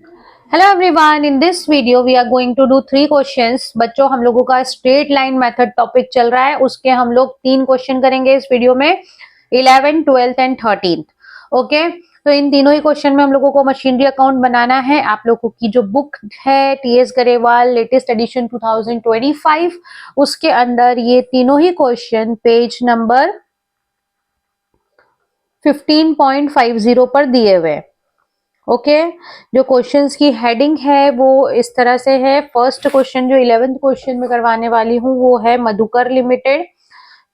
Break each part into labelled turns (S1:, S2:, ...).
S1: Hello everyone, in this video we are going to do 3 questions. बच्चों, हम लोगों का स्ट्रेट लाइन मेथड टॉपिक चल रहा है, उसके हम लोग 3 क्वेश्चन करेंगे इस वीडियो में, 11th, 12th and 13th। Okay, तो इन तीनों ही क्वेश्चन में हम लोगों को मशीनरी अकाउंट बनाना है। आप लोगों की जो बुक है टीएस गरेवाल लेटेस्ट एडिशन 2025, उसके अंदर ये तीनों ही क्वेश्चन पेज नंबर 15.50 पर दिए हुए। ओके, जो क्वेश्चंस की हेडिंग है वो इस तरह से है। फर्स्ट क्वेश्चन जो 11th क्वेश्चन में करवाने वाली हूँ वो है Madhukar limited.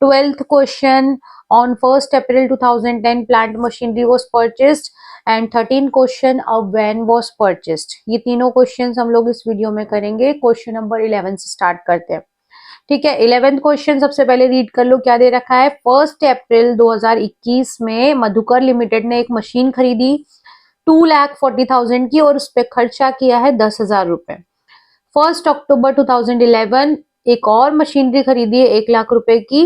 S1: 12th question on 1st April 2010 plant machinery was purchased and 13th question a van was purchased. ये तीनों क्वेश्चंस हम लोग इस वीडियो में करेंगे। क्वेश्चन नंबर 11 से स्टार्ट करते हैं। ठीक है, 11th क्वेश्चन सबसे पहले रीड कर लो, क्या दे रखा है। 1 अप्रैल 2021 में मधुकर लिमिटेड ने एक मशीन खरीदी 2,40,000 की और उस पर खर्चा किया है 10,000 रुपए। 1 अक्टूबर 2011 एक और मशीनरी खरीदी है 1,00,000 रुपए की।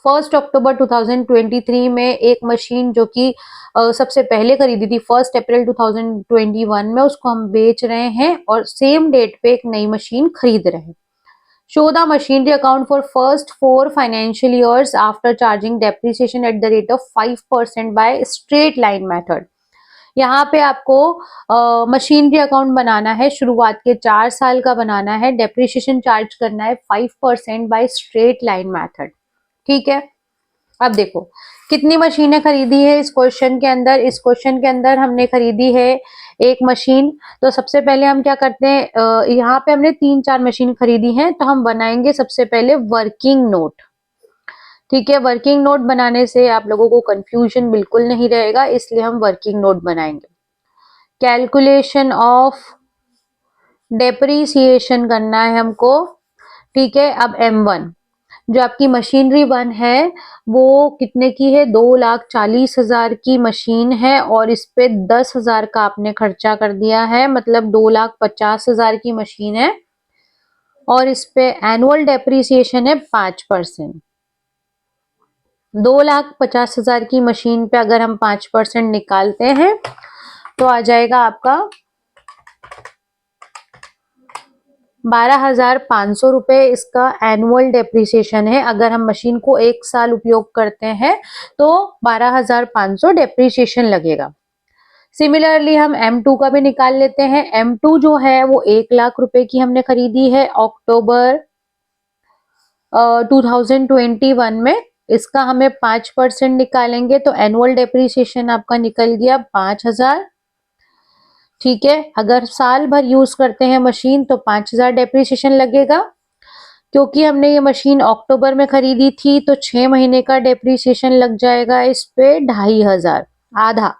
S1: 1 अक्टूबर 2023 में एक मशीन जो कि सबसे पहले खरीदी थी 1 अप्रैल 2021 में, उसको हम बेच रहे हैं और सेम डेट पे एक नई मशीन खरीद रहे हैं। Show the machinery account for first 4 financial years after charging depreciation at the rate of 5% by straight line method. यहाँ पे आपको मशीनरी अकाउंट बनाना है, शुरुआत के 4 साल का बनाना है, डेप्रिसिएशन चार्ज करना है 5% बाय स्ट्रेट लाइन मेथड। ठीक है, अब देखो कितनी मशीनें खरीदी है इस क्वेश्चन के अंदर। इस क्वेश्चन के अंदर हमने खरीदी है एक मशीन। तो सबसे पहले हम क्या करते हैं, यहाँ पे हमने 3-4 मशीन खरीदी हैं, तो हम बनाएंगे सबसे पहले वर्किंग नोट। ठीक है, वर्किंग नोट बनाने से आप लोगों को कंफ्यूजन बिल्कुल नहीं रहेगा, इसलिए हम वर्किंग नोट बनाएंगे। कैलकुलेशन ऑफ डेप्रीसिएशन करना है हमको। ठीक है, अब M1 जो आपकी मशीनरी 1 है वो कितने की है, 2,40,000 की मशीन है और इस पे 10,000 का आपने खर्चा कर दिया है, मतलब 2,50,000 की मशीन है और इस पे एनुअल डेप्रीसिएशन है 5%। 2,50,000 की मशीन पे अगर हम 5% निकालते हैं तो आ जाएगा आपका 12,500 रुपए इसका एनुअल डेप्रिसिएशन है। अगर हम मशीन को 1 साल उपयोग करते हैं तो 12,500 डेप्रिसिएशन लगेगा। सिमिलरली हम M2 का भी निकाल लेते हैं। M2 जो है वो 1,00,000 रुपए की हमने खरीदी है अक्टूबर 2021 में। इसका हमें 5% निकालेंगे तो एनुअल डेप्रिसिएशन आपका निकल गया 5,000। ठीक है, अगर साल भर यूज करते हैं मशीन तो 5,000 डेप्रिसिएशन लगेगा। क्योंकि हमने ये मशीन अक्टूबर में खरीदी थी तो 6 महीने का डेप्रिसिएशन लग जाएगा इस पे 2,500, आधा।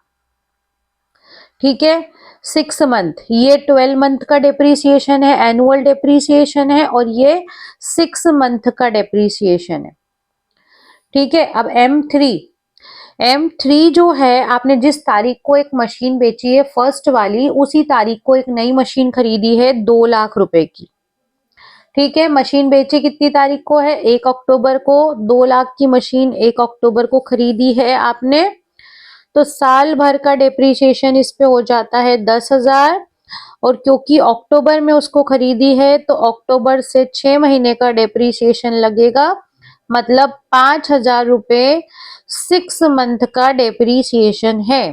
S1: ठीक है, 6 मंथ, ये 12 मंथ का डेप्रिसिएशन है, एनुअल डेप्रिसिएशन है, और ये 6 मंथ का डेप्रिसिएशन है। ठीक है, अब M3 जो है, आपने जिस तारीख को एक मशीन बेची है फर्स्ट वाली, उसी तारीख को एक नई मशीन खरीदी है 2,00,000 रुपए की। ठीक है, मशीन बेची कितनी तारीख को है, 1 अक्टूबर को। 2,00,000 की मशीन 1 अक्टूबर को खरीदी है आपने, तो साल भर का डेप्रिसिएशन इस पे हो जाता है 10,000। और क्योंकि अक्टूबर में उसको खरीदी है तो अक्टूबर से 6 महीने का डेप्रिसिएशन लगेगा, मतलब 5,000 रुपए 6 मंथ का डेप्रिसिएशन है।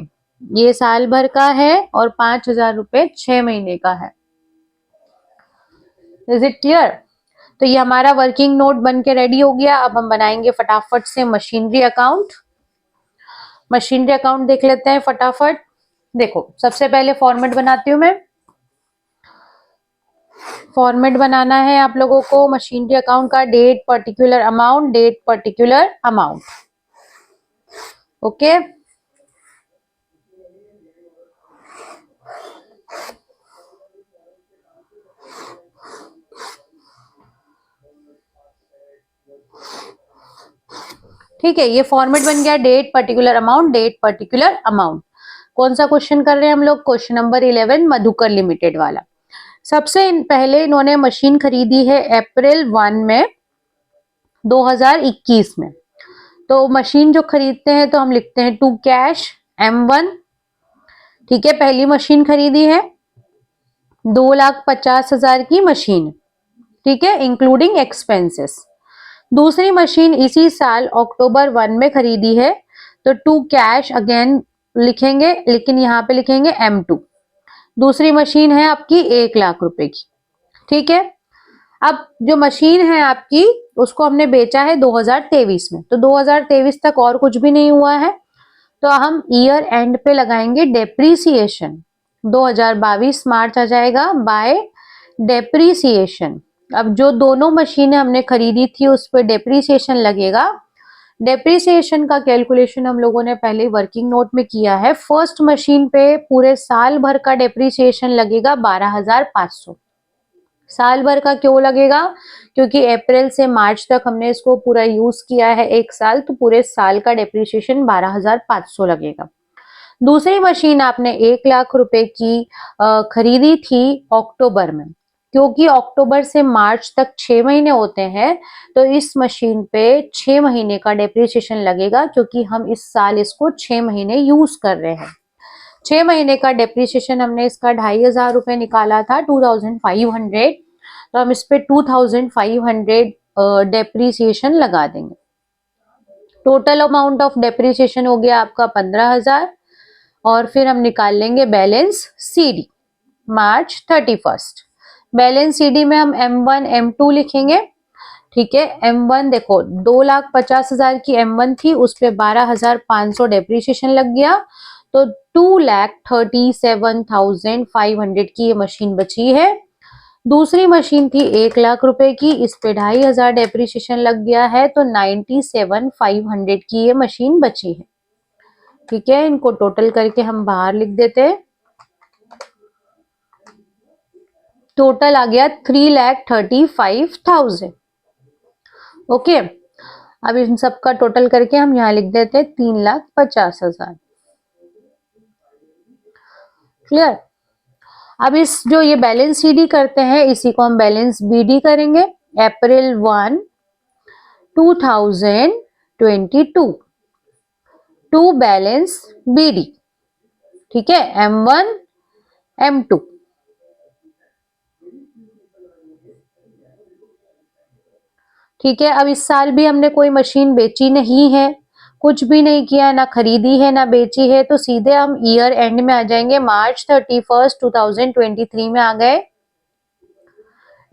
S1: ये साल भर का है और 5,000 रुपए 6 महीने का है। Is it clear? तो ये हमारा वर्किंग नोट बन के रेडी हो गया। अब हम बनाएंगे फटाफट से मशीनरी अकाउंट। मशीनरी अकाउंट देख लेते हैं फटाफट। देखो, सबसे पहले फॉर्मेट बनाती हूँ मैं। फॉर्मेट बनाना है आप लोगों को मशीनरी अकाउंट का, date particular amount, date particular amount. Okay, ठीक है, ये फॉर्मेट बन गया, date particular amount, date particular amount. कौन सा क्वेश्चन कर रहे हैं हम लोग, क्वेश्चन नंबर 11 मधुकर लिमिटेड वाला। सबसे पहले इन्होंने मशीन खरीदी है अप्रैल 1 में 2021 में। तो मशीन जो खरीदते हैं तो हम लिखते हैं टू कैश M1। ठीक है, पहली मशीन खरीदी है। 2,50,000 की मशीन, ठीक है, इंक्लूडिंग एक्सपेंसेस। दूसरी मशीन इसी साल अक्टूबर 1 में खरीदी है, तो टू कैश अगेन लिखेंगे, लेकिन यहाँ पे लिखेंगे M2। दूसरी मशीन है आपकी 1,00,000 रुपए की, ठीक है। अब जो मशीन है आपकी उसको हमने बेचा है 2023 में, तो 2023 तक और कुछ भी नहीं हुआ है, तो हम ईयर एंड पे लगाएंगे डेप्रीसिएशन। 2022 मार्च आ जाएगा बाय डेप्रीसिएशन। अब जो दोनों मशीनें हमने खरीदी थी उस पर डेप्रीसिएशन लगेगा। डेप्रीसिएशन का कैलकुलेशन हम लोगों ने पहले वर्किंग नोट में किया है। फर्स्ट मशीन पे पूरे साल भर का डेप्रीसिएशन लगेगा 12,500। साल भर का क्यों लगेगा? क्योंकि अप्रैल से मार्च तक हमने इसको पूरा यूज किया है 1 साल, तो पूरे साल का डेप्रीसिएशन 12,500 लगेगा। दूसरी मशीन आपने 1,00,000 रुपए की खरीदी थी अक्टूबर में, क्योंकि अक्टूबर से मार्च तक 6 महीने होते हैं, तो इस मशीन पे 6 महीने का डेप्रीसिएशन लगेगा, क्योंकि हम इस साल इसको 6 महीने यूज कर रहे हैं। 6 महीने का डेप्रीसिएशन हमने इसका 2,500 रुपए निकाला था, 2,500, तो हम इस पे 2,500 डेप्रीसिएशन लगा देंगे। टोटल अमाउंट ऑफ डेप्रीसिएशन हो गया आपका 15,000, और फिर हम निकाल लेंगे बैलेंस सीडी मार्च 31। बैलेंस सीडी में हम M1 M2 लिखेंगे, ठीक है। M1 देखो 2,50,000 की M1 थी, उस पे 12,500 डेप्रीसिएशन लग गया, तो 2,37,500 की ये मशीन बची है। दूसरी मशीन थी 1,00,000 रुपए की, इस पे 2,500 डेप्रीसिएशन लग गया है, तो 97,500 की ये मशीन बची है, ठीक है। इनको टोटल करके हम बाहर लिख देते हैं। टोटल आ गया 3,35,000। ओके, अब इन सब का टोटल करके हम यहाँ लिख देते हैं 3,50,000। क्लियर? अब इस जो ये बैलेंस सीडी करते हैं, इसी को हम बैलेंस बीडी करेंगे। अप्रैल 1 2022 टू बैलेंस बीडी, ठीक है, M1 M2। ठीक है, अब इस साल भी हमने कोई मशीन बेची नहीं है, कुछ भी नहीं किया, ना खरीदी है ना बेची है, तो सीधे हम ईयर एंड में आ जाएंगे, मार्च 31, 2023 में आ गए।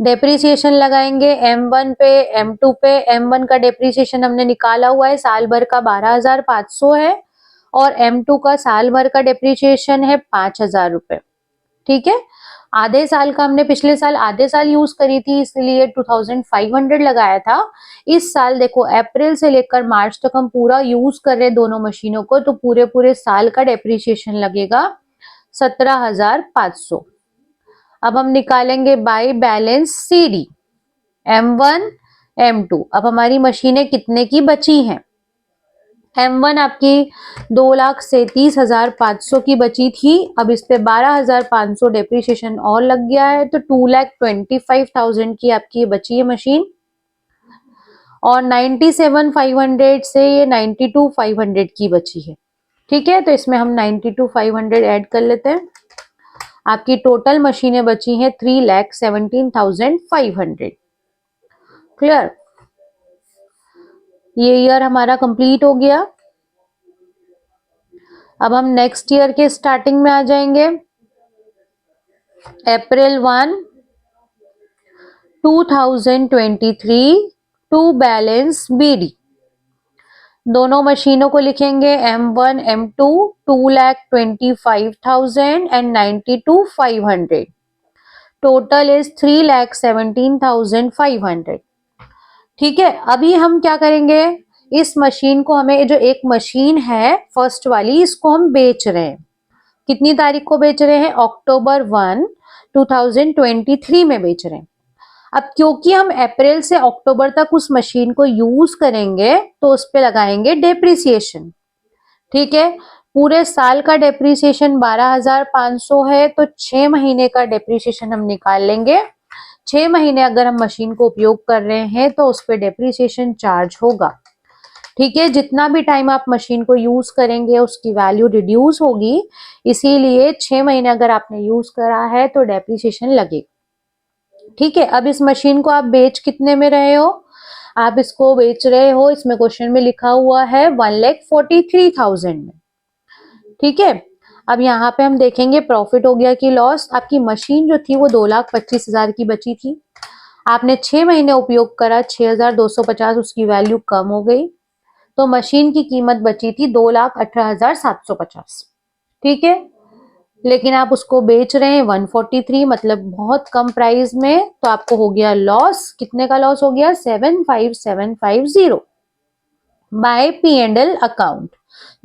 S1: डेप्रीसिएशन लगाएंगे M1 पे M2 पे। M1 का डेप्रीसिएशन हमने निकाला हुआ है, साल भर का 12,500 है, और M2 का साल भर का डेप्रीसिएशन है 5,000 रुपए, ठीक है। आधे साल का हमने पिछले साल आधे साल यूज करी थी, इसलिए 2,500 लगाया था। इस साल देखो अप्रैल से लेकर मार्च तक हम पूरा यूज कर रहे दोनों मशीनों को, तो पूरे साल का डेप्रीसिएशन लगेगा 17,500। अब हम निकालेंगे by balance CD M1 M2। अब हमारी मशीनें कितने की बची हैं? M1 आपकी 2,37,500 की बची थी, अब इस पे 12,500 डेप्रीसिएशन और लग गया है, तो 2,25,000 की आपकी बची है मशीन, और 97,500 से ये 92,500 की बची है, ठीक है। तो इसमें हम 92,500 ऐड कर लेते हैं। आपकी टोटल मशीनें बची हैं 3,17,500। क्लियर? ये ईयर हमारा कंप्लीट हो गया। अब हम नेक्स्ट ईयर के स्टार्टिंग में आ जाएंगे। अप्रैल 1 2023 टू बैलेंस बीडी। दोनों मशीनों को लिखेंगे M1 M2 2,25,000 and 92,500। Total is 3,17,500, ठीक है। अभी हम क्या करेंगे, इस मशीन को, हमें जो एक मशीन है फर्स्ट वाली, इसको हम बेच रहे हैं। कितनी तारीख को बेच रहे हैं? अक्टूबर 1 2023 में बेच रहे हैं। अब क्योंकि हम अप्रैल से अक्टूबर तक उस मशीन को यूज करेंगे, तो उस पे लगाएंगे डेप्रीसिएशन, ठीक है। पूरे साल का डेप्रीसिएशन 12,500 है, तो 6 महीने का डेप्रीसिएशन हम निकाल लेंगे। 6 महीने अगर हम मशीन को उपयोग कर रहे हैं, तो उस पर डेप्रीसिएशन चार्ज होगा, ठीक है, जितना भी टाइम आप मशीन को यूज करेंगे उसकी वैल्यू रिड्यूस होगी, इसीलिए 6 महीने अगर आपने यूज करा है तो डेप्रिसिएशन लगेगा। ठीक है, अब इस मशीन को आप बेच कितने में रहे हो, आप इसको बेच रहे हो, इसमें क्वेश्चन में लिखा हुआ है 1,43,000 में। ठीक है, अब यहाँ पे हम देखेंगे प्रॉफिट हो गया कि लॉस। आपकी मशीन जो थी वो 2,25,000 की बची थी, आपने 6 महीने उपयोग करा, 6,250 उसकी वैल्यू कम हो गई, तो मशीन की कीमत बची थी 2,18,750। ठीक है, लेकिन आप उसको बेच रहे हैं 143, मतलब बहुत कम प्राइस में, तो आपको हो गया लॉस। कितने का लॉस हो गया, 75750 बाय P&L अकाउंट।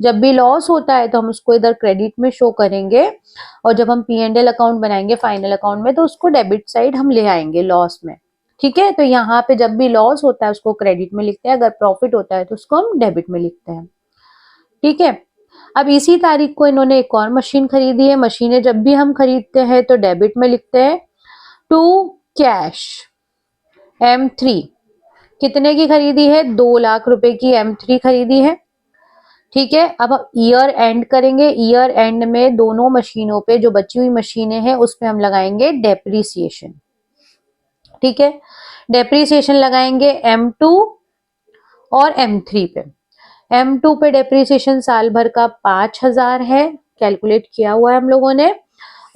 S1: जब भी लॉस होता है तो हम उसको इधर क्रेडिट में शो करेंगे, और जब हम P&L अकाउंट बनाएंगे फाइनल अकाउंट में तो उसको डेबिट साइड हम ले आएंगे लॉस में। ठीक है, तो यहाँ पे जब भी लॉस होता है उसको क्रेडिट में लिखते हैं, अगर प्रॉफिट होता है तो उसको हम डेबिट में लिखते हैं। ठीक है, अब इसी तारीख को इन्होंने एक और मशीन खरीदी है। मशीनें जब भी हम खरीदते हैं तो डेबिट में लिखते हैं। टू कैश M3 कितने की खरीदी है, 2 लाख रुपए की M3 खरीदी है। ठीक है, अब ईयर एंड करेंगे, ईयर एंड में दोनों मशीनों पे जो बची हुई मशीनें हैं उस पे हम लगाएंगे डेप्रीसिएशन। ठीक है, डेप्रीसिएशन लगाएंगे M2 और M3 पे। M2 पे डेप्रीसिएशन साल भर का 5,000 है, कैलकुलेट किया हुआ है हम लोगों ने,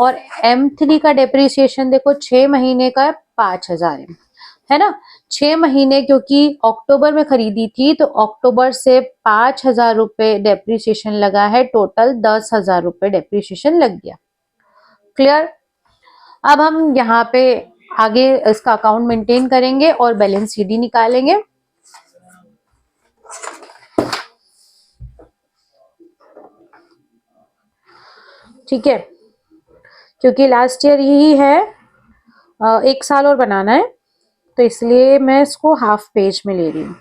S1: और M3 का डेप्रीसिएशन देखो 6 महीने का 5,000 है ना। 6 महीने क्योंकि अक्टूबर में खरीदी थी तो अक्टूबर से 5,000 रुपए डेप्रीसिएशन लगा है, टोटल 10,000 रुपए डेप्रीसिएशन लग गया। क्लियर। अब हम यहाँ पे आगे इसका अकाउंट मेंटेन करेंगे और बैलेंस शीट निकालेंगे। ठीक है, क्योंकि लास्ट ईयर यही है, 1 साल और बनाना है, तो इसलिए मैं इसको हाफ पेज में ले रही हूँ।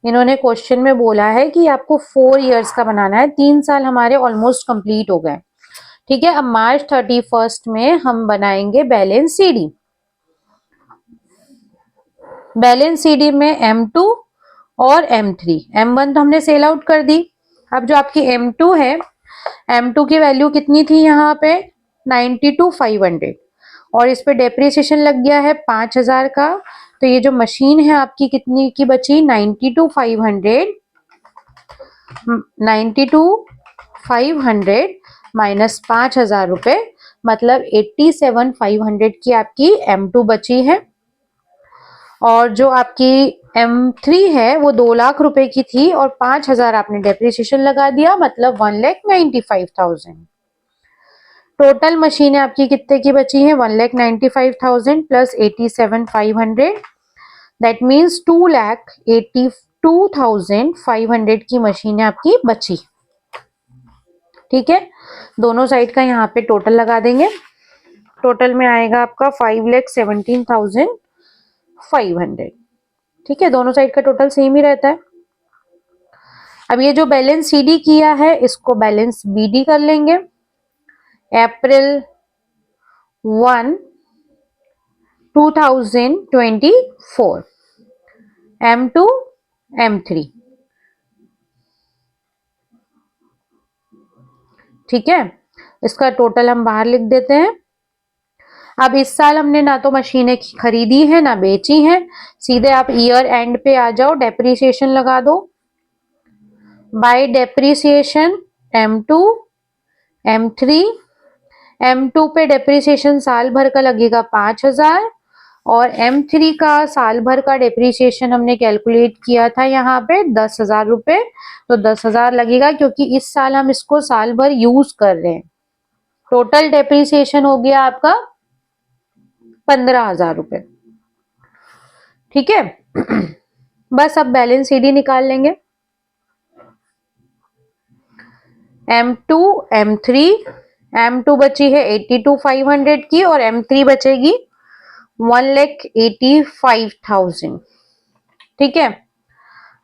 S1: इन्होंने क्वेश्चन में बोला है कि आपको 4 इयर्स का बनाना है, 3 साल हमारे ऑलमोस्ट कंप्लीट हो गए। ठीक है, अब मार्च 31 में हम बनाएंगे बैलेंस सीडी। बैलेंस सीडी में M2 और M3, M1 तो हमने सेल आउट कर दी। अब जो आपकी M2 है, M2 की वैल्यू कितनी थी यहाँ पे 92,500, और इस पे डेप्रिसिएशन लग गया है 5,000 का, तो ये जो मशीन है आपकी कितनी की बची 92,500 माइनस 5,000 रुपए, मतलब 87,500 की आपकी M2 बची है। और जो आपकी M3 है वो 2 लाख रुपए की थी और 5,000 आपने डेप्रिसिएशन लगा दिया, मतलब 1,95,000। टोटल मशीनें आपकी कितने की बची हैं 1,95,000 प्लस 87,500, दैट मीन्स 2,82,500 की मशीनें आपकी बची। ठीक है, दोनों साइड का यहाँ पे टोटल लगा देंगे। टोटल में आएगा आपका 5,17,500। ठीक है, दोनों साइड का टोटल सेम ही रहता है। अब ये जो बैलेंस सीडी किया है इसको बैलेंस बीडी कर लेंगे। अप्रैल 1, 2024 M2 M3। ठीक है, इसका टोटल हम बाहर लिख देते हैं। अब इस साल हमने ना तो मशीनें खरीदी है ना बेची है, सीधे आप ईयर एंड पे आ जाओ, डेप्रिसिएशन लगा दो। Bye depreciation M2 M3, M2 पे डेप्रिसिएशन साल भर का लगेगा 5,000, और M3 का साल भर का डेप्रिसिएशन हमने कैलकुलेट किया था यहाँ पे 10,000 रुपए, तो 10,000 लगेगा क्योंकि इस साल हम इसको साल भर यूज कर रहे हैं। टोटल डेप्रिसिएशन हो गया आपका 15,000 रुपए। ठीक है, बस अब बैलेंस सीडी निकाल लेंगे। M2 M3, M2 बची है 82,500 की और M3 बचेगी 1,85,000। ठीक है,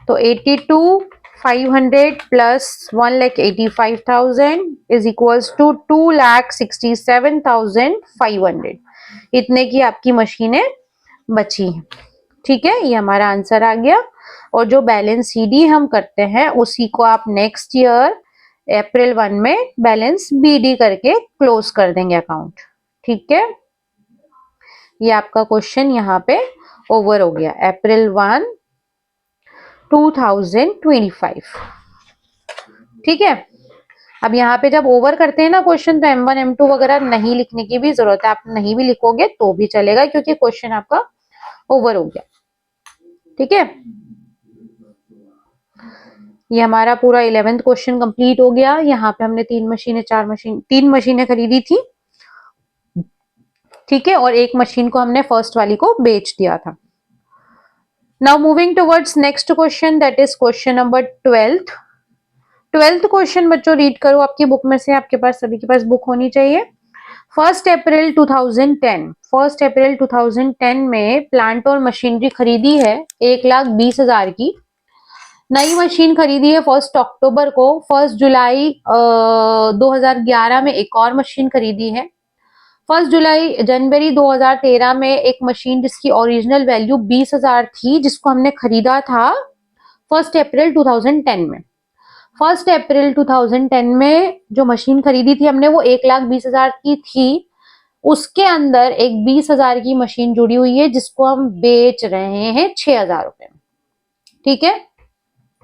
S1: तो 82,500 प्लस 1,85,000 इज इक्वल्स टू 2,67,500। इतने की आपकी मशीनें बची हैं। ठीक है, ये हमारा आंसर आ गया। और जो बैलेंस सीडी हम करते हैं उसी को आप नेक्स्ट ईयर अप्रैल 1 में बैलेंस बीडी करके क्लोज कर देंगे अकाउंट। ठीक है, ये आपका क्वेश्चन यहाँ पे ओवर हो गया। अप्रैल 1 2025। ठीक है, अब यहाँ पे जब ओवर करते हैं ना क्वेश्चन, तो M1 M2 वगैरह नहीं लिखने की भी जरूरत है। आप नहीं भी लिखोगे तो भी चलेगा, क्योंकि क्वेश्चन आपका ओवर हो गया। ठीक है, ये हमारा पूरा 11th क्वेश्चन कंप्लीट हो गया। यहाँ पे हमने तीन मशीनें खरीदी थी। ठीक है, और एक मशीन को हमने फर्स्ट वाली को बेच दिया था। Now moving towards next question, that is question number 12th question बच्चों रीड करो आपकी बुक में से। आपके पास सभी के पास बुक होनी चाहिए। 1 अप्रैल 2010 में प्लांट और मशीनरी खरीदी है 1,20,000 की। नई मशीन खरीदी है 1 अक्टूबर को। 1 जुलाई 2011 में एक और मशीन खरीदी है। 1 जनवरी 2013 में एक मशीन जिसकी ओरिजिनल वैल्यू 20,000 थी, जिसको हमने खरीदा था 1 अप्रैल 2010 में। 1 अप्रैल 2010 में जो मशीन खरीदी थी हमने, वो 1,20,000 की थी। उसके अंदर एक 20,000 की मशीन जुड़ी हुई है, जिसको हम बेच रहे हैं 6,000 रुपए में। ठीक है,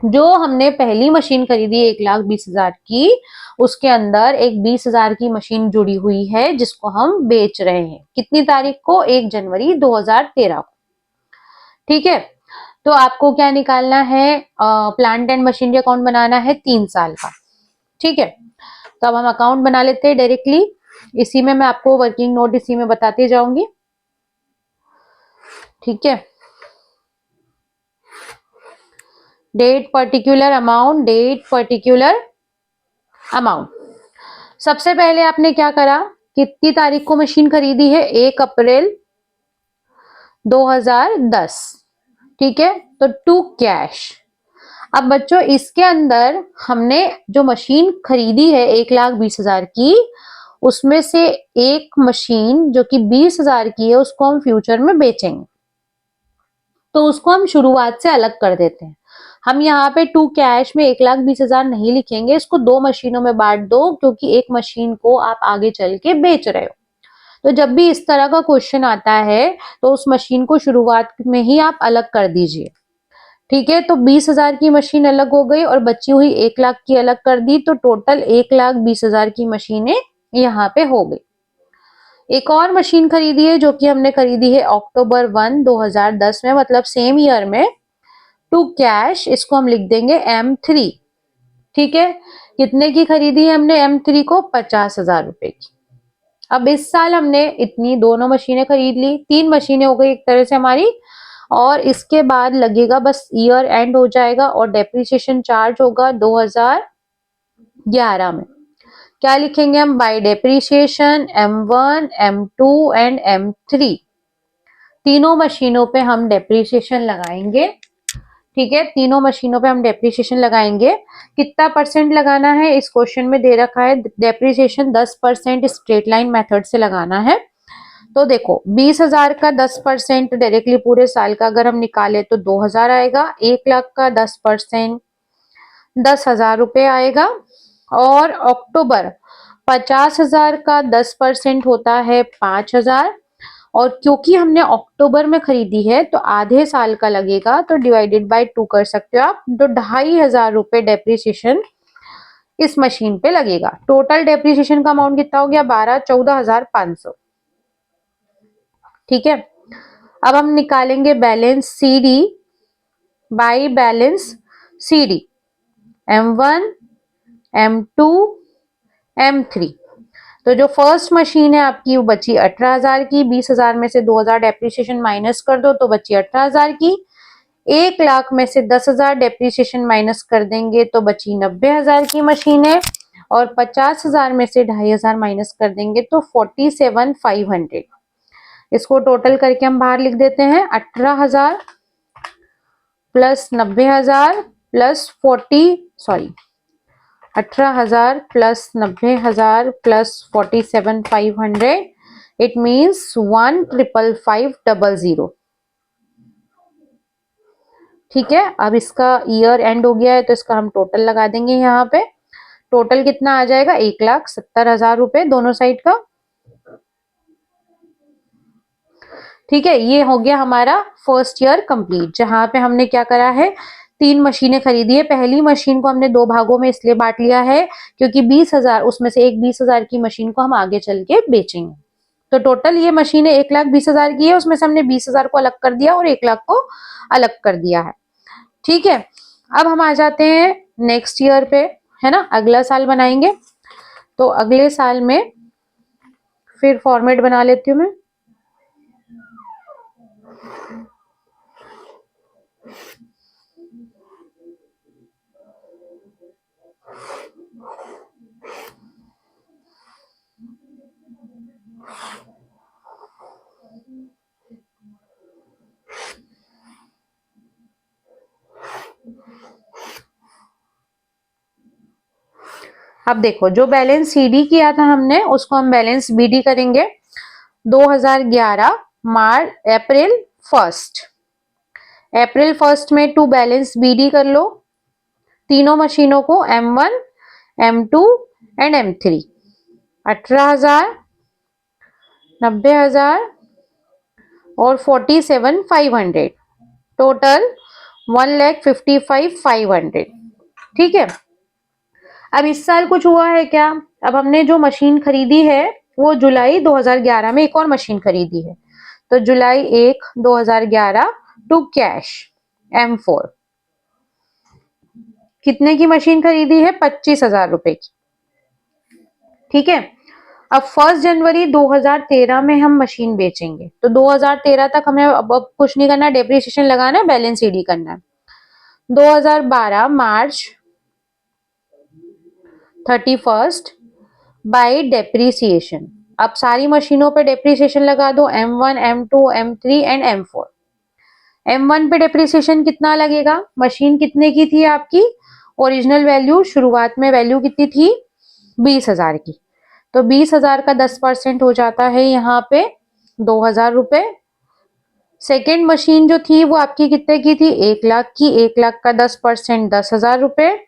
S1: जो हमने पहली मशीन खरीदी 1,20,000 की, उसके अंदर एक 20,000 की मशीन जुड़ी हुई है, जिसको हम बेच रहे हैं। कितनी तारीख को? 1 जनवरी 2013 को। ठीक है, तो आपको क्या निकालना है? प्लांट एंड मशीनरी अकाउंट बनाना है 3 साल का। ठीक है, तो अब हम अकाउंट बना लेते हैं डायरेक्टली। इसी में मैं आपको वर्किंग नोट इसी में बताती जाऊंगी। ठीक है, डेट पर्टिकुलर अमाउंट। सबसे पहले आपने क्या करा? कितनी तारीख को मशीन खरीदी है? 1 अप्रैल 2010। ठीक है, तो टू कैश। अब बच्चों इसके अंदर हमने जो मशीन खरीदी है 1,20,000 की, उसमें से एक मशीन जो कि 20,000 की है, उसको हम फ्यूचर में बेचेंगे। तो उसको हम शुरुआत से अलग कर देते हैं। हम यहाँ पे टू कैश में 1,20,000 नहीं लिखेंगे, इसको 2 मशीनों में बांट दो, क्योंकि एक मशीन को आप आगे चल के बेच रहे हो। तो जब भी इस तरह का क्वेश्चन आता है, तो उस मशीन को शुरुआत में ही आप अलग कर दीजिए। ठीक है, तो 20,000 की मशीन अलग हो गई और बची हुई 1,00,000 की अलग कर दी, तो टोटल 1,20,000 की मशीनें यहाँ पे हो गई। एक और मशीन खरीदी है, जो कि हमने खरीदी है अक्टूबर 1 2010 में, मतलब सेम ईयर में। टू कैश इसको हम लिख देंगे M3। ठीक है, कितने की खरीदी है हमने M3 को? 50,000 रुपए की। अब इस साल हमने इतनी दोनों मशीनें खरीद ली, 3 मशीनें हो गई एक तरह से हमारी। और इसके बाद लगेगा, बस ईयर एंड हो जाएगा और डेप्रिसिएशन चार्ज होगा 2011 में। क्या लिखेंगे हम? Bye depreciation M1 M2 and M3। तीनों मशीनों पे हम डेप्रिसिएशन लगाएंगे। ठीक है, तीनों मशीनों पे हम डेप्रिसिएशन लगाएंगे। कितना परसेंट लगाना है? इस क्वेश्चन में दे रखा है डेप्रिसिएशन 10% स्ट्रेट लाइन मेथड से लगाना है। तो देखो 20,000 का 10% डायरेक्टली पूरे साल का अगर हम निकाले तो 2,000 आएगा। 1,00,000 का 10% 10,000 रुपए आएगा। और अक्टूबर 50,000 का 10% होता है 5,000। और क्योंकि हमने अक्टूबर में खरीदी है तो आधे साल का लगेगा, तो डिवाइडेड बाय 2 कर सकते हो आप। तो 2,500 रुपए डेप्रिसिएशन इस मशीन पे लगेगा। टोटल डेप्रिसिएशन का अमाउंट कितना हो गया? 14,500। ठीक है, अब हम निकालेंगे balance CD by balance CD. M1 M2 M3। तो जो फर्स्ट मशीन है आपकी वो बची 18,000 की। 20,000 में से 2,000 डेप्रिसिएशन माइनस कर दो तो बची 18,000 की। 1,00,000 में से 10,000 डेप्रिसिएशन माइनस कर देंगे तो बची 90,000 की मशीन है। और 50,000 में से 2,500 माइनस कर देंगे तो 47,500। इसको टोटल करके हम बाहर लिख देते हैं। 18,000 plus 90,000 plus 18,000 plus 90,000 plus 47,500, it means 1,555,000। ठीक है, अब इसका ईयर एंड हो गया है तो इसका हम टोटल लगा देंगे यहाँ पे। टोटल कितना आ जाएगा, 1,70,000 रुपए दोनों साइड का। ठीक है, ये हो गया हमारा फर्स्ट ईयर कंप्लीट, जहां पे हमने क्या करा है, 3 मशीनें खरीदी है। पहली मशीन को हमने 2 भागों में इसलिए बांट लिया है क्योंकि 20,000 उसमें से एक 20,000 की मशीन को हम आगे चल के बेचेंगे। तो टोटल ये मशीनें 1,20,000 की है, उसमें से हमने 20,000 को अलग कर दिया और 1,00,000 को अलग कर दिया है। ठीक है, अब हम आ जाते हैं नेक्स्ट ईयर पे, है ना, अगला साल बनाएंगे। तो अगले साल में फिर फॉर्मेट बना लेती हूँ मैं। अब देखो, जो बैलेंस सीडी किया था हमने उसको हम बैलेंस बीडी करेंगे 2011 मार्च अप्रैल 1। अप्रैल 1 में टू बैलेंस बीडी कर लो तीनों मशीनों को, M1, M2 एंड M3। 18,000, 90,000 और 47,500, टोटल 1,55,500। ठीक है, अब इस साल कुछ हुआ है क्या, अब हमने जो मशीन खरीदी है वो जुलाई 2011 में एक और मशीन खरीदी है। तो जुलाई 1 2011 टू कैश M4। कितने की मशीन खरीदी है, 25,000 रुपए की। ठीक है, अब 1 जनवरी 2013 में हम मशीन बेचेंगे, तो 2013 तक हमें अब कुछ नहीं करना, डेप्रिसिएशन लगाना है, बैलेंस सीडी करना है। 2012 मार्च 31 बाय डेप्रिसिएशन। अब सारी मशीनों पे डेप्रिसिएशन लगा दो, M1, M2, M3 and M4। M1 पे डेप्रिसिएशन कितना लगेगा, मशीन कितने की थी आपकी, ओरिजिनल वैल्यू शुरुआत में वैल्यू कितनी थी, 20,000 की। तो 20,000 का 10% हो जाता है यहाँ पे 2,000 रुपए। सेकेंड मशीन जो थी वो आपकी कितने की थी, 1,00,000 की। 1,00,000 का 10% 10,000 रुपए।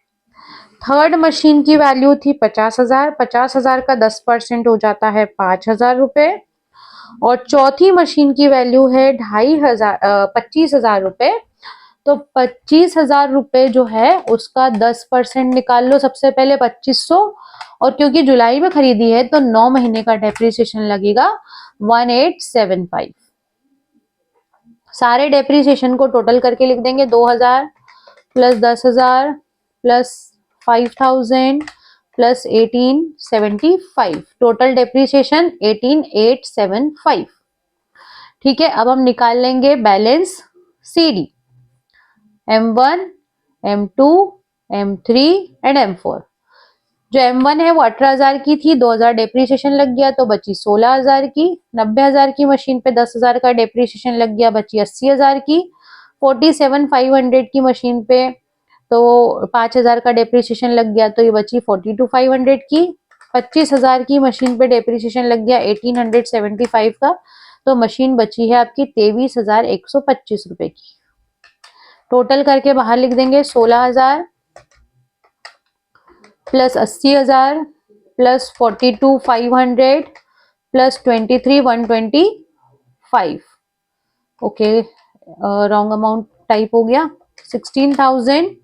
S1: थर्ड मशीन की वैल्यू थी 50,000। 50,000 का 10% हो जाता है 5,000 रुपए। और चौथी मशीन की वैल्यू है 25,000 रुपए। तो 25,000 रुपए जो है उसका 10% निकाल लो सबसे पहले, 2,500। और क्योंकि जुलाई में खरीदी है तो 9 महीने का डेप्रिसिएशन लगेगा 1,875। सारे डेप्रिसिएशन को टोटल करके लिख देंगे, 2,000 plus 10,000 plus 5,000 plus 1,875, total depreciation 18,875। ठीक है, अब हम निकाल लेंगे balance CD, M1, M2, M3 and M4। जो M1 है वो 18,000 की थी, 2,000 डेप्रिसिएशन लग गया तो बची 16,000 की। 90,000 की मशीन पे 10,000 का डेप्रिसिएशन लग गया, बची 80,000 की। 47,500 की मशीन पे तो 5,000 का डेप्रिसिएशन लग गया तो ये बची 42,500 की। 25,000 की मशीन पे डेप्रिसिएशन लग गया 1,875 का, तो मशीन बची है आपकी 23,125 रुपए की। टोटल करके बाहर लिख देंगे, 16,000 plus 80,000 plus 42,500 plus 23,125। Okay, wrong amount type हो गया। 16,000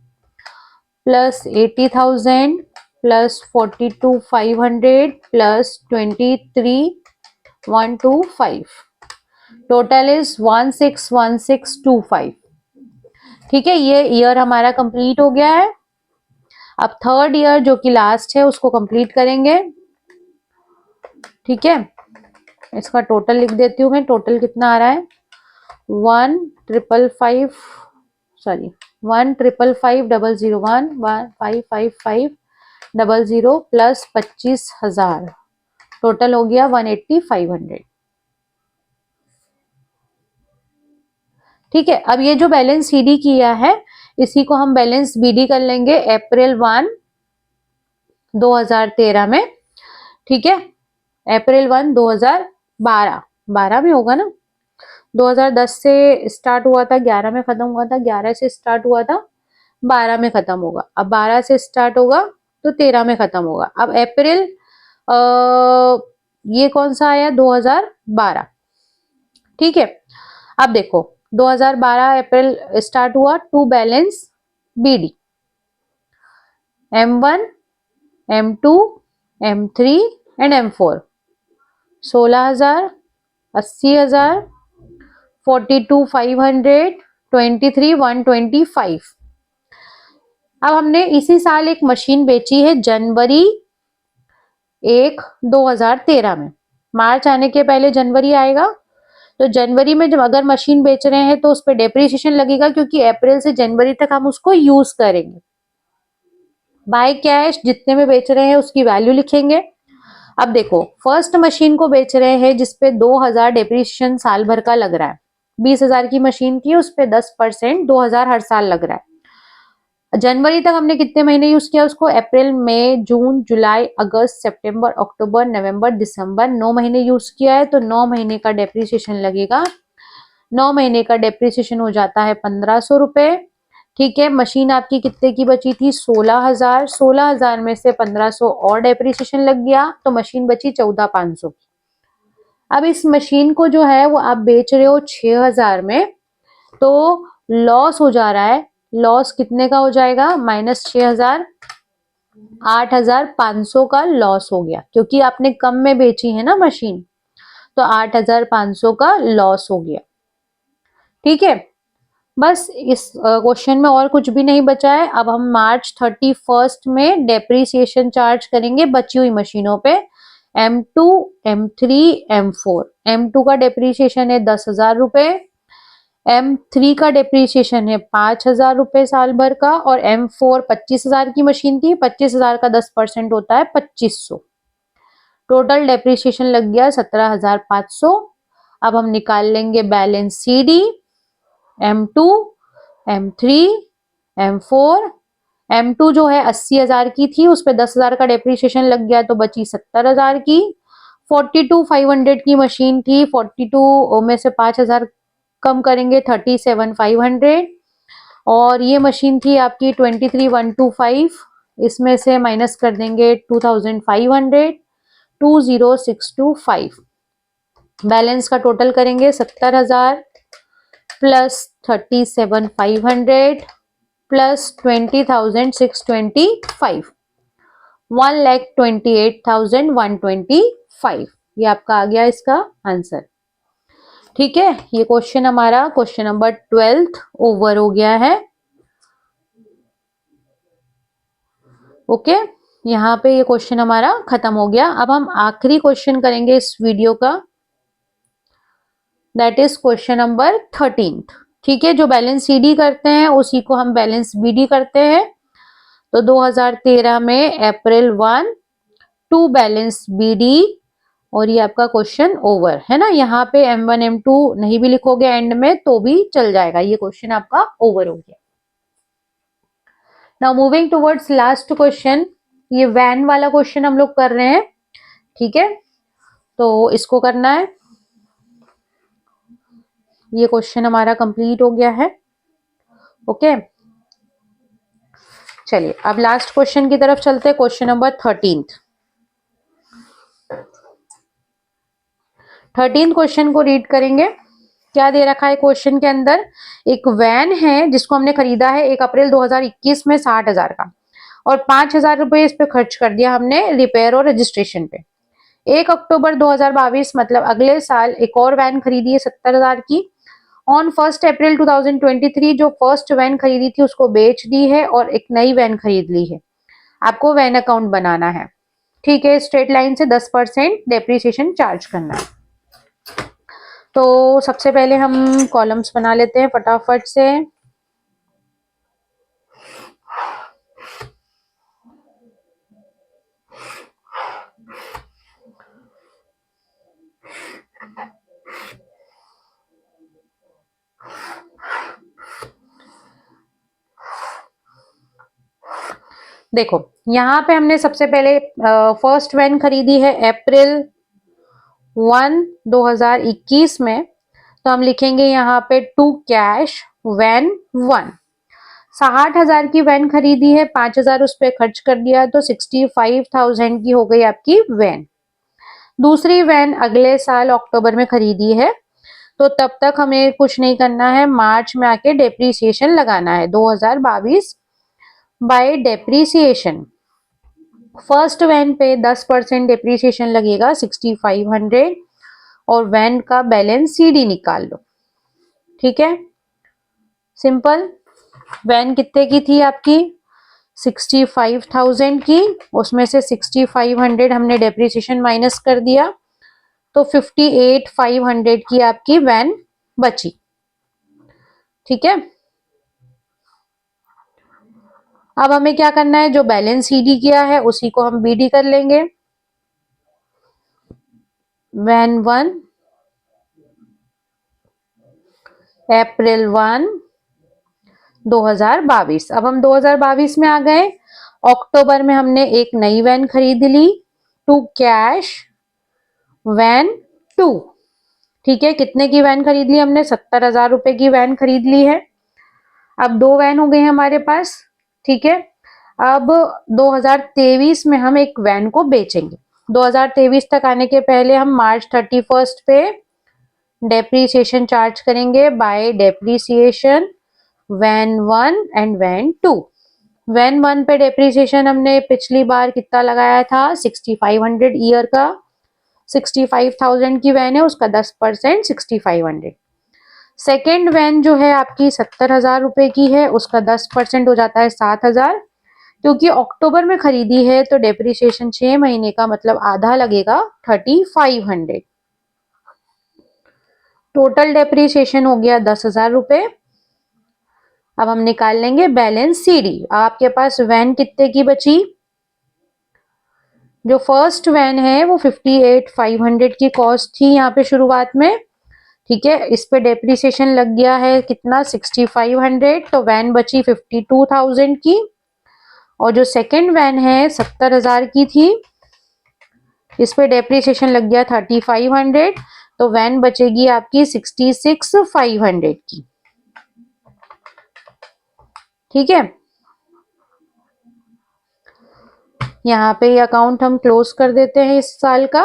S1: plus 80,000 plus 42,500 plus 23,125, total is 161625। ठीक है, ये ईयर हमारा कंप्लीट हो गया है। अब थर्ड ईयर जो कि लास्ट है उसको कंप्लीट करेंगे। ठीक है, इसका टोटल लिख देती हूँ मैं, टोटल कितना आ रहा है, 1,555,001,1,555,000 प्लस 25,000, टोटल हो गया 1,80,500। ठीक है, अब ये जो बैलेंस सीडी किया है इसी को हम बैलेंस बीडी कर लेंगे अप्रैल 1 2013 में। ठीक है, अप्रैल 1 2013 12, 12 में होगा ना। 2010 से स्टार्ट हुआ था, 11 में खत्म हुआ था, 11 से स्टार्ट हुआ था, 12 में खत्म होगा। अब 12 से स्टार्ट होगा तो 13 में खत्म होगा। अब अप्रैल, ये कौन सा आया, 2012, ठीक है। अब देखो 2012 अप्रैल स्टार्ट हुआ, to balance BD, M1, M2, M3 and M4, 16,000, 80,000, 42,500, 23,125। अब हमने इसी साल एक मशीन बेची है जनवरी 1, 2013 में। मार्च आने के पहले जनवरी आएगा, तो जनवरी में जब अगर मशीन बेच रहे हैं तो उस पर डेप्रिसिएशन लगेगा, क्योंकि अप्रैल से जनवरी तक हम उसको यूज करेंगे। बाय कैश जितने में बेच रहे हैं उसकी वैल्यू लिखेंगे। अब देखो फर्स्ट मशीन को बेच रहे हैं जिसपे 2,000 डेप्रिसिएशन साल भर का लग रहा है। 20,000 की मशीन थी, उस पे 10% 2,000 हर साल लग रहा है। जनवरी तक हमने कितने महीने यूज किया उसको, अप्रैल, मई, जून, जुलाई, अगस्त, सितंबर, अक्टूबर, नवंबर, दिसंबर, 9 महीने यूज किया है, तो 9 महीने का डेप्रिसिएशन लगेगा। 9 महीने का डेप्रिसिएशन हो जाता है 1,500 रुपए। ठीक है, मशीन आपकी कितने की बची थी, 16,000, 16,000 में से 1,500 और डेप्रिसिएशन लग गया, तो मशीन बची 14,500 की। अब इस मशीन को जो है वो आप बेच रहे हो 6,000 में, तो लॉस हो जा रहा है। लॉस कितने का हो जाएगा, -6,000, 8,500 का लॉस हो गया, क्योंकि आपने कम में बेची है ना मशीन, तो 8,500 का लॉस हो गया। ठीक है, बस इस क्वेश्चन में और कुछ भी नहीं बचा है। अब हम मार्च 31 में डेप्रीसिएशन चार्ज करेंगे बची हुई मशीनों पे, M2, M3, M4। M2 का डेप्रीसिएशन है 10,000 रुपए, M3 का डेप्रीसिएशन है 5,000 रुपए साल भर का, और M4 25,000 की मशीन थी, 25,000 का 10% होता है 2,500। टोटल डेप्रीसिएशन लग गया 17,500। अब हम निकाल लेंगे balance CD, M2, M3, M4। M2 जो है 80,000 की थी, उस पर 10,000 का डेप्रीसिएशन लग गया, तो बची 70,000 की। 42,500 की मशीन थी, 42 में से 5,000 कम करेंगे, 37,500। और ये मशीन थी आपकी 23,125, इसमें से माइनस कर देंगे 2,500, 20,625। बैलेंस का टोटल करेंगे 70,000 प्लस 37,500 प्लस 20,625, 1,28,125। ये आपका आ गया इसका आंसर। ठीक है, ये क्वेश्चन हमारा क्वेश्चन नंबर 12 ओवर हो गया है। ओके, यहाँ पे ये क्वेश्चन हमारा खत्म हो गया। अब हम आखिरी क्वेश्चन करेंगे इस वीडियो का, दैट इज क्वेश्चन नंबर 13। ठीक है, जो बैलेंस CD करते हैं उसी को हम बैलेंस BD करते हैं। तो 2013 में अप्रैल 1, टू बैलेंस BD, और ये आपका क्वेश्चन ओवर है ना। यहाँ पे M1 M2 नहीं भी लिखोगे एंड में तो भी चल जाएगा, ये क्वेश्चन आपका ओवर हो गया। Now moving towards last question, ये वैन वाला क्वेश्चन हम लोग कर रहे हैं। ठीक है, तो इसको करना है। ये क्वेश्चन हमारा कंप्लीट हो गया है। ओके, चलिए अब लास्ट क्वेश्चन की तरफ चलते हैं, क्वेश्चन नंबर 13। 13 क्वेश्चन को रीड करेंगे। क्या दे रखा है क्वेश्चन के अंदर, एक वैन है जिसको हमने खरीदा है 1 अप्रैल 2021 में 60,000 का, और 5,000 रुपए इस पे खर्च कर दिया हमने रिपेयर और रजिस्ट्रेशन पे। 1 अक्टूबर 2022 मतलब अगले साल एक और वैन खरीदी है 70,000 की। ऑन 1 अप्रैल 2023 जो फर्स्ट वैन खरीदी थी उसको बेच दी है और एक नई वैन खरीद ली है। आपको वैन अकाउंट बनाना है। ठीक है, स्ट्रेट लाइन से 10% डेप्रिसिएशन चार्ज करना है। तो सबसे पहले हम कॉलम्स बना लेते हैं फटाफट से। देखो यहाँ पे हमने सबसे पहले फर्स्ट वैन खरीदी है अप्रैल 1/2021 में, तो हम लिखेंगे यहाँ पे टू कैश वैन 1। 60,000 की वैन खरीदी है, 5,000 उस पर खर्च कर दिया, तो 65,000 की हो गई आपकी वैन। दूसरी वैन अगले साल अक्टूबर में खरीदी है, तो तब तक हमें कुछ नहीं करना है, मार्च में आके डेप्रीसिएशन लगाना है 2022 बाय डेप्रीसिएशन। फर्स्ट वैन पे 10% डेप्रीसिएशन लगेगा 6500, और वैन का बैलेंस सीडी निकाल लो। ठीक है, सिंपल। वैन कितने की थी आपकी? 65,000 की, उसमें से 6500 हमने डेप्रीसिएशन माइनस कर दिया, तो 58,500 की आपकी वैन बची। ठीक है, अब हमें क्या करना है, जो बैलेंस सीडी किया है उसी को हम बीडी कर लेंगे। वैन 1 अप्रैल 1 2022। अब हम 2022 में आ गए, अक्टूबर में हमने एक नई वैन खरीद ली, टू कैश वैन 2। ठीक है, कितने की वैन खरीद ली हमने? 70,000 रुपए की वैन खरीद ली है। अब दो वैन हो गई हमारे पास। ठीक है, अब 2023 में हम एक वैन को बेचेंगे। 2023 तक आने के पहले हम मार्च 31 पे डेप्रीसिएशन चार्ज करेंगे by depreciation van 1 and van 2। Van 1 पे डेप्रीसिएशन हमने पिछली बार कितना लगाया था? 6500 ईयर का। 65,000 की वैन है, उसका 10% 6500। सेकेंड वैन जो है आपकी 70,000 रुपए की है, उसका 10% हो जाता है 7,000। क्योंकि अक्टूबर में खरीदी है तो डेप्रीसिएशन 6 महीने का, मतलब आधा लगेगा 3500। टोटल डेप्रीसिएशन हो गया 10,000 रुपए। अब हम निकाल लेंगे बैलेंस सीडी। आपके पास वैन कितने की बची? जो फर्स्ट वैन है वो 58,500 की कॉस्ट थी यहाँ पे शुरुआत में। ठीक है, इस पे डेप्रीसिएशन लग गया है कितना? 6500, तो वैन बची 52,000 की। और जो सेकंड वैन है 70,000 की थी, इस पे डेप्रीसिएशन लग गया 3500, तो वैन बचेगी आपकी 66,500 की। ठीक है, यहाँ पे ये अकाउंट हम क्लोज कर देते हैं इस साल का।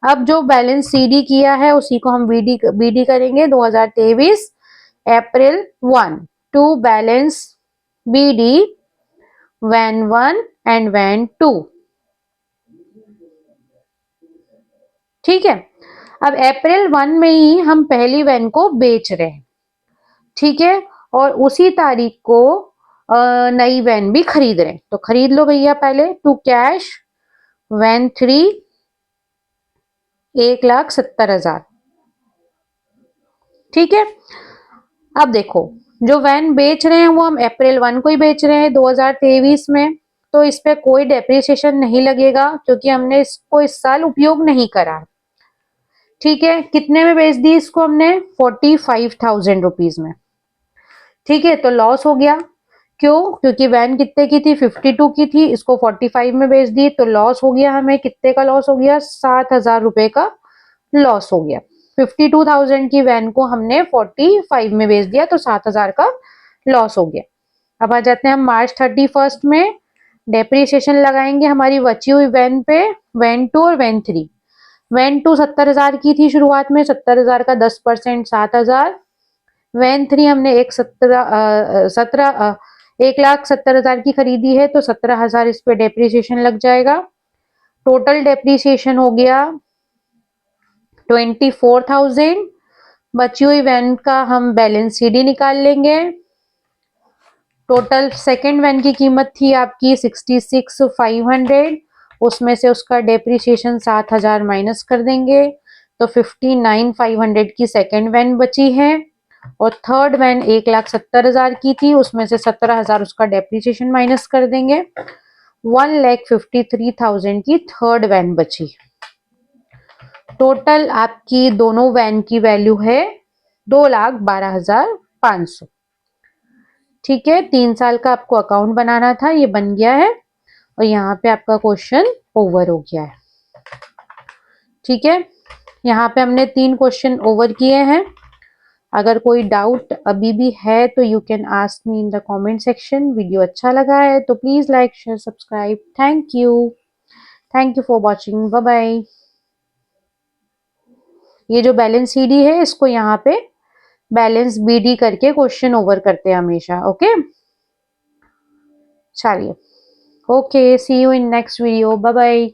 S1: अब जो बैलेंस सीडी किया है उसी को हम बीडी करेंगे 2023 April 1 to balance BD van 1 and van 2। ठीक है, अब अप्रैल 1 में ही हम पहली वैन को बेच रहे हैं। ठीक है, और उसी तारीख को नई वैन भी खरीद रहे हैं, तो खरीद लो भैया पहले। To cash van 3 1,70,000। ठीक है, अब देखो, जो वैन बेच रहे हैं वो हम अप्रैल 1 को ही बेच रहे हैं 2023 में, तो इस पे कोई डेप्रिसिएशन नहीं लगेगा क्योंकि हमने इसको इस साल उपयोग नहीं करा। ठीक है, कितने में बेच दी इसको हमने? 45,000 रुपीज में। ठीक है, तो लॉस हो गया। क्यों? क्योंकि वैन कितने की थी? 52 की थी, इसको 45 में बेच दी, तो लॉस हो गया हमें। कितने का लॉस हो गया? 7,000 रुपए का लॉस हो गया। 52,000 की वैन को हमने 45 में बेच दिया, तो 7,000 का लॉस हो गया। अब आ जाते हैं हम मार्च 31 में, डेप्रीसिएशन लगाएंगे हमारी बची हुई वैन पे, वैन 2 और वैन 3। वैन 2 70,000 की थी शुरुआत में, 70,000 का 10% 7,000। वैन 3 हमने 1,70,000 की खरीदी है, तो 17,000 इस पे डेप्रीसिएशन लग जाएगा। टोटल डेप्रीसिएशन हो गया 24,000। बची हुई वैन का हम बैलेंस सीडी निकाल लेंगे। टोटल सेकेंड वैन की कीमत थी आपकी 66,500, उसमें से उसका डेप्रीसिएशन 7,000 माइनस कर देंगे, तो 59,500 की सेकेंड वैन बची है। और थर्ड वैन 1,70,000 की थी, उसमें से 17,000 उसका डेप्रीसिएशन माइनस कर देंगे, 1,53,000 की थर्ड वैन बची। टोटल आपकी दोनों वैन की वैल्यू है 2,12,500। ठीक है, 3 साल का आपको अकाउंट बनाना था, ये बन गया है, और यहाँ पे आपका क्वेश्चन ओवर हो गया है। ठीक है, यहाँ पे हमने 3 क्वेश्चन ओवर किए हैं। अगर कोई डाउट अभी भी है तो you can ask me in the comment section. Video अच्छा लगा है तो please like share subscribe. Thank you for watching. Bye bye. ये जो बैलेंस सीडी है इसको यहाँ पे बैलेंस बीडी करके क्वेश्चन ओवर करते हैं हमेशा। ओके, चलिए, okay, see you in next video. Bye bye.